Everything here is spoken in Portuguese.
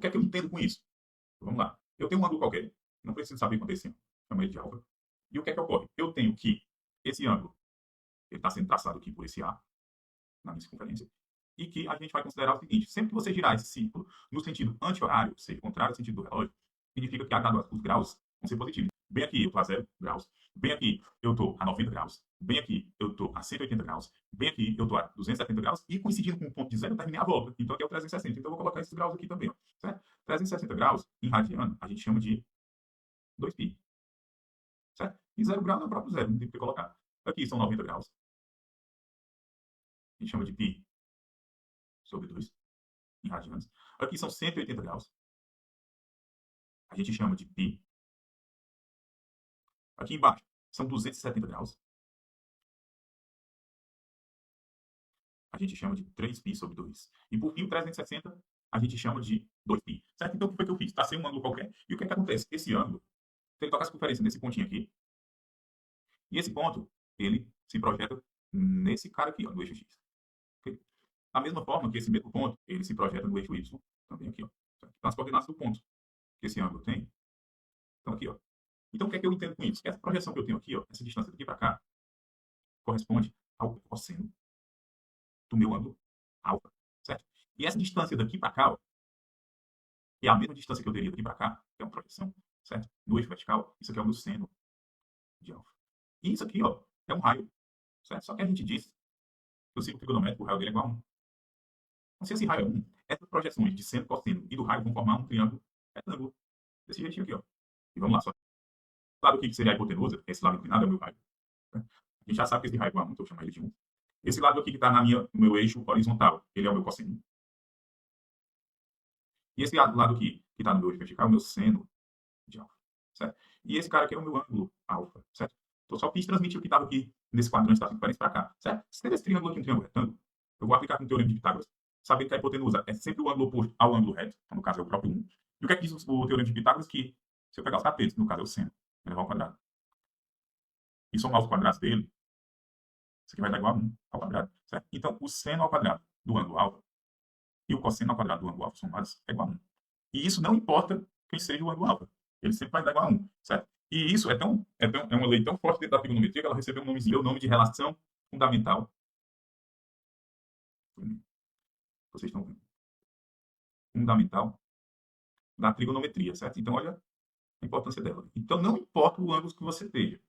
que é que eu entendo com isso? Vamos lá. Eu tenho um ângulo qualquer, não preciso saber quanto é esse ângulo, chama ele de alfa. E o que é que ocorre? Eu tenho que esse ângulo, ele está sendo traçado aqui por esse A, na minha circunferência, e que a gente vai considerar o seguinte: sempre que você girar esse círculo no sentido anti-horário, ou seja, contrário ao sentido do relógio, significa que os graus vão ser positivos. Bem aqui eu estou a 0 graus, bem aqui eu estou a 90 graus, bem aqui eu estou a 180 graus, bem aqui eu estou a 270 graus, e coincidindo com um ponto de zero, eu terminei a volta. Então aqui é o 360. Então eu vou colocar esses graus aqui também. Ó, certo? 360 graus, em radiano, a gente chama de 2π. Certo? E 0 grau é o próprio zero, não tem que colocar. Aqui são 90 graus. A gente chama de π sobre 2 em radianos. Aqui são 180 graus. A gente chama de π. Aqui embaixo são 270 graus. A gente chama de 3π sobre 2. E por fim, o 360 a gente chama de 2π. Certo? Então, o que foi que eu fiz? Tracei um ângulo qualquer. E o que é que acontece? Esse ângulo, se ele tocar a circunferência nesse pontinho aqui, e esse ponto, ele se projeta nesse cara aqui, ó, no eixo x. Okay? Da mesma forma que esse mesmo ponto, ele se projeta no eixo y, também aqui, ó. Então, as coordenadas do ponto que esse ângulo tem, estão aqui, ó. Então, o que é que eu entendo com isso? Que essa projeção que eu tenho aqui, ó, essa distância daqui para cá, corresponde ao cosseno do meu ângulo alfa, certo? E essa distância daqui para cá, ó, é a mesma distância que eu teria daqui para cá, que é uma projeção, certo? No eixo vertical, isso aqui é o meu seno de alfa. E isso aqui, ó, é um raio, certo? Só que a gente disse que o ciclo trigonométrico, o raio dele é igual a 1. Então, se esse raio é 1, essas projeções de seno, cosseno e do raio vão formar um triângulo retângulo, desse jeitinho aqui, ó. E vamos lá, só. O lado aqui que seria a hipotenusa, esse lado inclinado é o meu raio. Né? A gente já sabe que esse raio é igual a 1, então eu chamo ele de 1. Esse lado aqui que está no meu eixo horizontal, ele é o meu cosseno. E esse lado aqui, que está no meu eixo vertical, é o meu seno de alfa. Certo? E esse cara aqui é o meu ângulo alfa. Certo? Então, só quis transmitir o que estava aqui nesse quadrante da circunferência para cá. Certo? Se tem esse triângulo aqui, um triângulo retângulo, eu vou aplicar com o teorema de Pitágoras, sabendo que a hipotenusa é sempre o ângulo oposto ao ângulo reto, então, no caso é o próprio 1. E o que é que diz o teorema de Pitágoras? Que se eu pegar os catetos, no caso é o seno, elevar ao quadrado, e somar os quadrados dele, isso aqui vai dar igual a 1 ao quadrado. Certo? Então, o seno ao quadrado do ângulo alfa e o cosseno ao quadrado do ângulo alfa somados é igual a 1. E isso não importa quem seja o ângulo alfa. Ele sempre vai dar igual a 1, certo? E isso é uma lei tão forte dentro da trigonometria que ela recebeu um nomezinho, o nome de relação fundamental. Vocês estão vendo? Fundamental da trigonometria, certo? Então, olha a importância dela. Então, não importa o ângulo que você esteja.